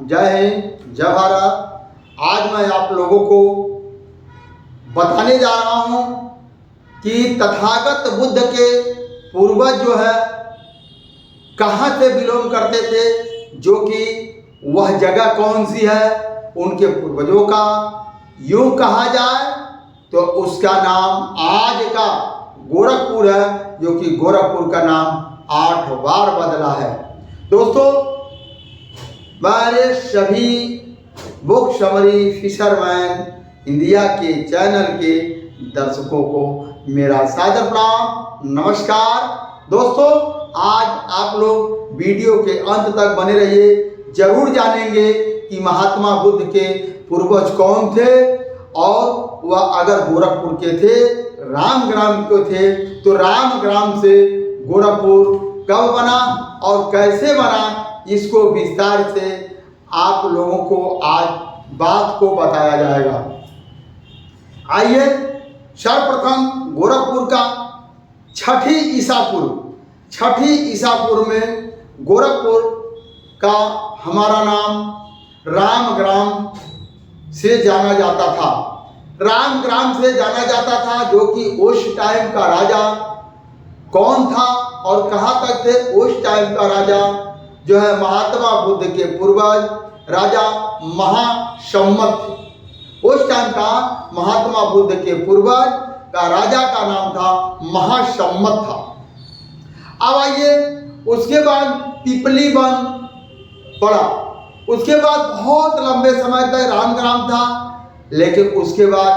जय हिंद, जय भारत। आज मैं आप लोगों को बताने जा रहा हूं कि तथागत बुद्ध के पूर्वज जो है कहाँ से बिलोंग करते थे, जो कि वह जगह कौन सी है। उनके पूर्वजों का यूं कहा जाए तो उसका नाम आज का गोरखपुर है, जो कि गोरखपुर का नाम 8 बार बदला है। दोस्तों, मेरे सभी बुक समरी फिशरमैन इंडिया के चैनल के दर्शकों को मेरा सादर प्रणाम, नमस्कार। दोस्तों, आज आप लोग वीडियो के अंत तक बने रहिए। जरूर जानेंगे कि महात्मा बुद्ध के पूर्वज कौन थे और वह अगर गोरखपुर के थे, राम ग्राम के थे, तो राम ग्राम से गोरखपुर कब बना और कैसे बना, इसको विस्तार से आप लोगों को आज बात को बताया जाएगा। आइए, सर्वप्रथम गोरखपुर का छठी ईसापुर में गोरखपुर का हमारा नाम राम ग्राम से जाना जाता था। राम ग्राम से जाना जाता था, जो कि उस टाइम का राजा कौन था और कहाँ तक थे। उस टाइम का राजा जो है महात्मा बुद्ध के पूर्वज राजा महासम्मत थे। उस टाइम का महात्मा बुद्ध के पूर्वज का राजा का नाम था महासम्मत था। अब आइए, उसके बाद पिपली वन पड़ा। उसके बाद बहुत लंबे समय तक रामग्राम था, लेकिन उसके बाद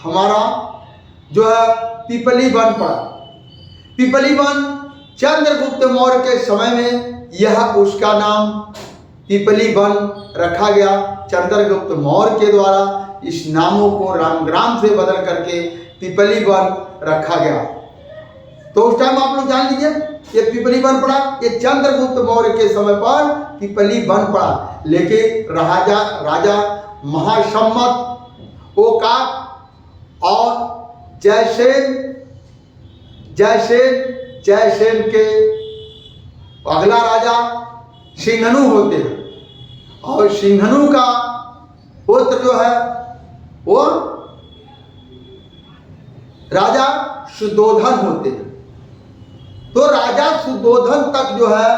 हमारा जो है पिपली वन पड़ा। पिपली वन चंद्रगुप्त मौर्य के समय में यह उसका नाम पिपली वन रखा गया। चंद्रगुप्त मौर्य के द्वारा इस नामों को रामग्राम से बदल करके पिपली वन रखा गया। तो उस टाइम आप लोग जान लीजिए, ये पिपली वन पड़ा, ये चंद्रगुप्त मौर्य के समय पर पिपली वन पड़ा। लेकिन राजा महासम्मत ओकाक और जयसेन के अगला राजा सिंघनु होते हैं, और सिंघनु का पुत्र जो है वो राजा सुद्धोधन होते हैं। तो राजा सुद्धोधन तक जो है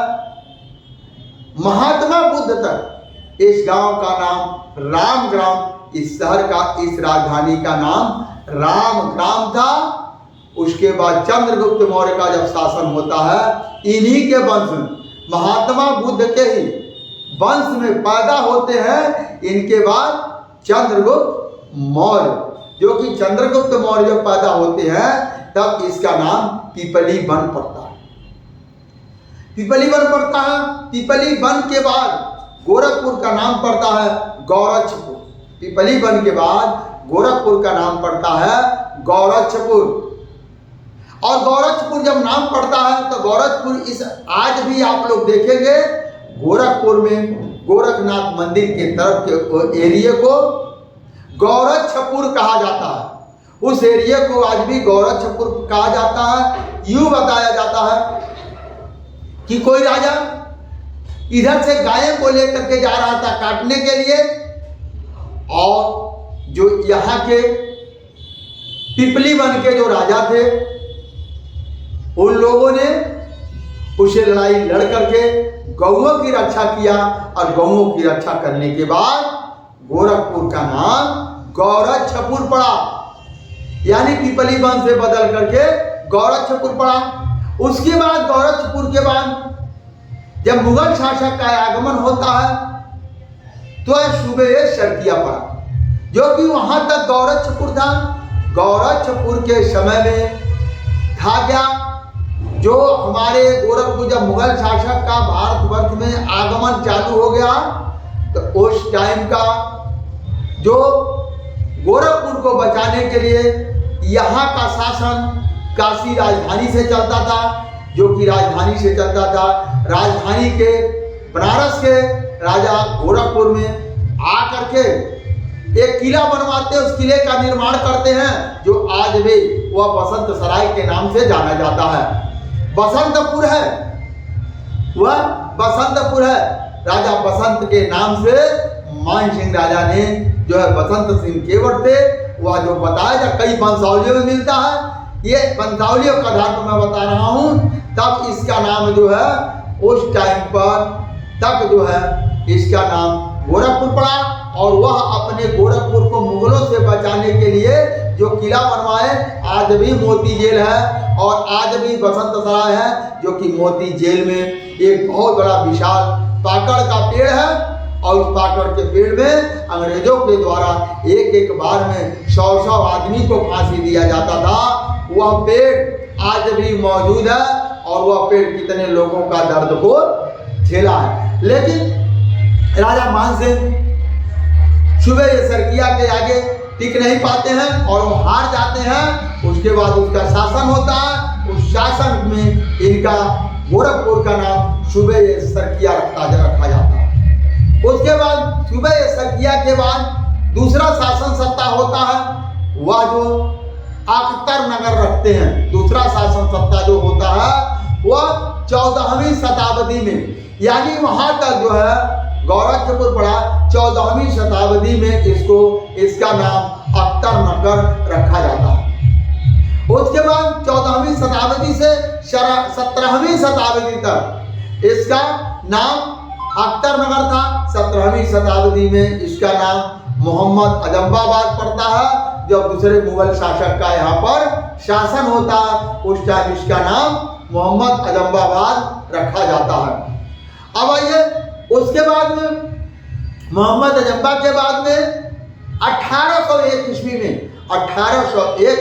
महात्मा बुद्ध तक इस गांव का नाम रामग्राम, इस शहर का, इस राजधानी का नाम रामग्राम था। उसके बाद चंद्रगुप्त मौर्य का जब शासन होता है, इन्हीं के वंश में, महात्मा बुद्ध के ही वंश में पैदा होते हैं। इनके बाद चंद्रगुप्त मौर्य, जो कि चंद्रगुप्त मौर्य जब पैदा होते हैं तब इसका नाम पिपली वन पड़ता है। पिपली वन पड़ता है। पिपली वन के बाद गोरखपुर का नाम पड़ता है गौरक्षपुर। पिपली वन के बाद गोरखपुर का नाम पड़ता है गौरक्षपुर। और गौरक्षपुर जब नाम पड़ता है तो गौरक्षपुर इस आज भी आप लोग देखेंगे गोरखपुर में गोरखनाथ मंदिर के तरफ के एरिया को गौरक्षपुर कहा जाता है। उस एरिया को आज भी गौरक्षपुर कहा जाता है। यूं बताया जाता है कि कोई राजा इधर से गायों को लेकर के जा रहा था काटने के लिए, और जो यहाँ के पिपली वन के जो राजा थे, उन लोगों ने उसे लड़ाई लड़ करके गौओं की रक्षा किया, और गौओं की रक्षा करने के बाद गोरखपुर का नाम गौरक्षपुर पड़ा, यानी पिपली वन से बदल करके गौरक्षपुर पड़ा। उसके बाद गौरक्षपुर के बाद जब मुगल शासक का आगमन होता है तो सूबे शर्किया पड़ा, जो कि वहां तक गौरक्षपुर था। गौरक्षपुर के समय में था क्या, जो हमारे गोरखपुर जब मुगल शासक का भारतवर्ष में आगमन चालू हो गया तो उस टाइम का जो गोरखपुर को बचाने के लिए यहाँ का शासन काशी राजधानी से चलता था, जो कि राजधानी से चलता था। राजधानी के बनारस के राजा गोरखपुर में आकर के एक किला बनवाते, उस किले का निर्माण करते हैं, जो आज भी वह बसंत सराय के नाम से जाना जाता है। बसंतपुर है, वह बसंतपुर है। राजा बसंत के नाम से मान सिंह राजा ने जो है बसंत सिंह केवट थे, वह जो बताया जा कई वंशावलियों में मिलता है। ये वंशावलियों का आधार पर मैं बता रहा हूँ। तब इसका नाम जो है उस टाइम पर तक जो है इसका नाम गोरखपुर पड़ा, और वह अपने गोरखपुर को मुगलों से बचाने के लिए जो किला बनवाए, आज भी मोती जेल है और आज भी बसंत सराय है, जो कि मोती जेल में एक बहुत बड़ा विशाल पाकड़ का पेड़ है, और उस पाकड़ के पेड़ में अंग्रेजों के द्वारा एक एक बार में 100 आदमी को फांसी दिया जाता था। वह पेड़ आज भी मौजूद है, और वह पेड़ कितने लोगों का दर्द को झेला है। लेकिन राजा मानसिंह सुबह ये सरकिया के आगे टिक नहीं पाते हैं और वो हार जाते हैं। उसके बाद उसका शासन होता है, उस शासन में इनका गोरखपुर का नाम सुबह ये सरकिया रखा जाता है। उसके बाद सुबह ये सरकिया के बाद दूसरा शासन सत्ता होता है, वह जो अख्तर नगर रखते हैं। दूसरा शासन सत्ता जो होता है वह 14वीं शताब्दी में, यानी वहां तक जो है गोरखपुर पड़ा 14वीं शताब्दी में इसका नाम अख्तर नगर रखा जाता है। उसके बाद 14वीं शताब्दी से 17वीं शताब्दी तक इसका नाम अख्तर नगर था। 17वीं शताब्दी में इसका नाम मोहम्मद अजम्बाबाद पड़ता है। जब दूसरे मुगल शासक का यहाँ पर शासन होता है, उस टाइम इसका नाम मोहम्मद अजम्बाबाद रखा जाता है। अब आइए उसके बाद में मोहम्मद अजम्बा के बाद में 1801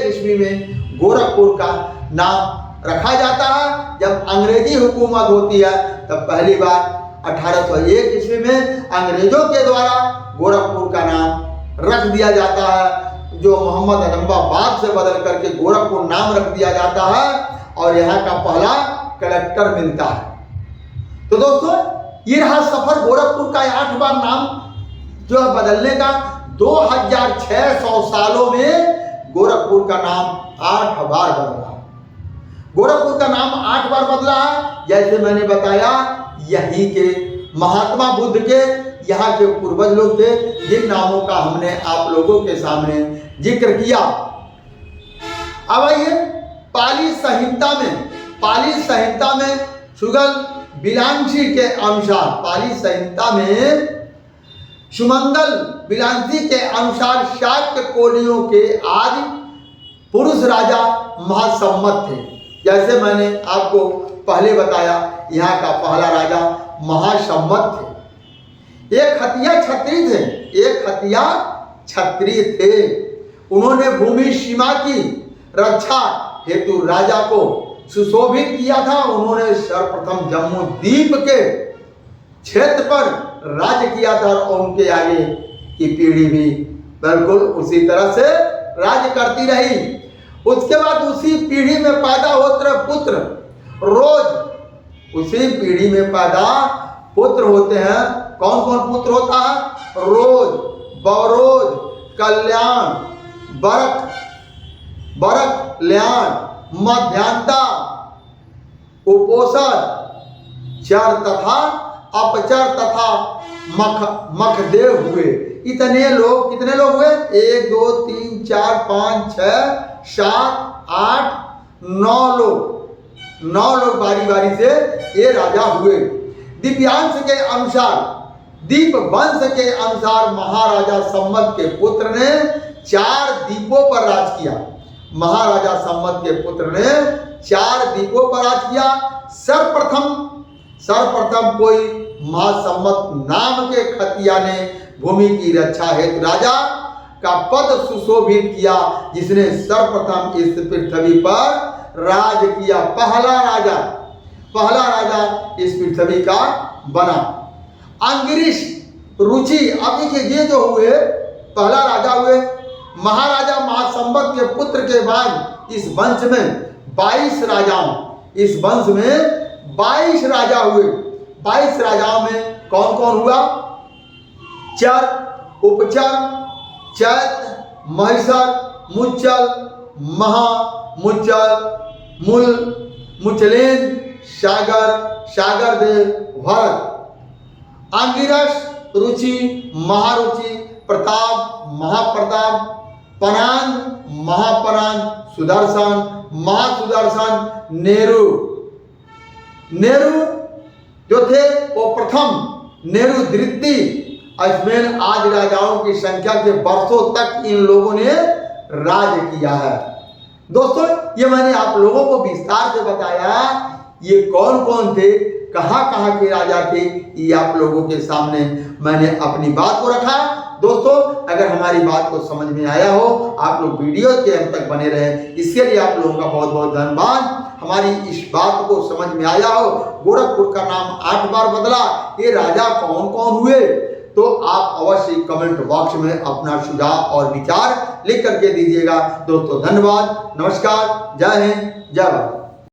ईस्वी में गोरखपुर का नाम रखा जाता है। जब अंग्रेजी हुकूमत होती है तब पहली बार 1801 ईस्वी में अंग्रेजों के द्वारा गोरखपुर का नाम रख दिया जाता है, जो मोहम्मद अजम्बाबाद से बदल करके गोरखपुर नाम रख दिया जाता है, और यहाँ का पहला कलेक्टर मिलता है। तो दोस्तों ये रहा सफर गोरखपुर का 8 बार नाम जो है बदलने का। 2600 सालों में गोरखपुर का नाम 8 बार बदला। गोरखपुर का नाम 8 बार बदला है। जैसे मैंने बताया, यहीं के महात्मा बुद्ध के यहाँ के पूर्वज लोग थे, जिन नामों का हमने आप लोगों के सामने जिक्र किया। अब आइए पाली संहिता में सुगल बिलांची के अनुसार, पाली संहिता में सुमंगल बिलांची के अनुसार शाक्य कोलियों के आदि पुरुष राजा महासम्मत थे। जैसे मैंने आपको पहले बताया, यहाँ का पहला राजा महासम्मत थे। एक हथिया क्षत्रिय थे। उन्होंने भूमि सीमा की रक्षा हेतु राजा को सुशोभित किया था। उन्होंने सर्वप्रथम जम्मू द्वीप के क्षेत्र पर राज्य किया था, और उनके आगे की पीढ़ी भी बिल्कुल उसी तरह से राज्य करती रही। उसके बाद उसी पीढ़ी में पैदा होते पुत्र रोज, उसी पीढ़ी में पैदा पुत्र होते हैं। कौन कौन पुत्र होता है? रोज, बरोज, कल्याण, बरक, ल्याण, मध्यांता, उपोषण, चर तथा अपचर तथा मखदेव हुए। इतने लोग, कितने लोग हुए? 1 2 3 4 5 6 7 8 9 लोग। 9 लोग बारी बारी से ये राजा हुए। दिव्यांश के अनुसार, दीप वंश के अनुसार महाराजा सम्मत के पुत्र ने 4 द्वीपों पर राज किया। महाराजा सम्मत के पुत्र ने 4 द्वीपों पर राज किया। सर्वप्रथम कोई महासम्मत नाम के खतिया ने भूमि की रक्षा हेतु राजा का पद सुशोभित किया, जिसने सर्वप्रथम इस पृथ्वी पर राज किया। पहला राजा इस पृथ्वी का बना। अंगिरिश, रुचि। अब देखिए, ये जो हुए पहला राजा हुए महाराजा महासम्मत के पुत्र के बाद इस वंश में 22 राजा हुए। 22 राजाओं में कौन कौन हुआ? चर, उपचर, चैत, महिषर, मुच्चल, महा, मुच्चल, मूल, मुचलेन, सागर देव, भरत। आंगिरस, रुचि, महारुचि, प्रताप, महाप्रताप, परांग, महापरांग, सुदर्शन, महासुदर्शन, नेहरू। नेहरू जो थे वो प्रथम, नेहरू द्वितीय। इसमें आज राजाओं की संख्या के वर्षों तक इन लोगों ने राज किया है। दोस्तों ये मैंने आप लोगों को विस्तार से बताया, ये कौन कौन थे, कहाँ कहाँ के राजा थे, ये आप लोगों के सामने मैंने अपनी बात को रखा। दोस्तों अगर हमारी बात को समझ में आया हो, आप लोग वीडियो के अंत तक बने रहे, इसके लिए आप लोगों का बहुत बहुत धन्यवाद। हमारी इस बात को समझ में आया हो, गोरखपुर का नाम 8 बार बदला, ये राजा कौन कौन हुए, तो आप अवश्य कमेंट बॉक्स में अपना सुझाव और विचार लिख करके दीजिएगा। दोस्तों धन्यवाद, नमस्कार, जय हिंद, जय भारत।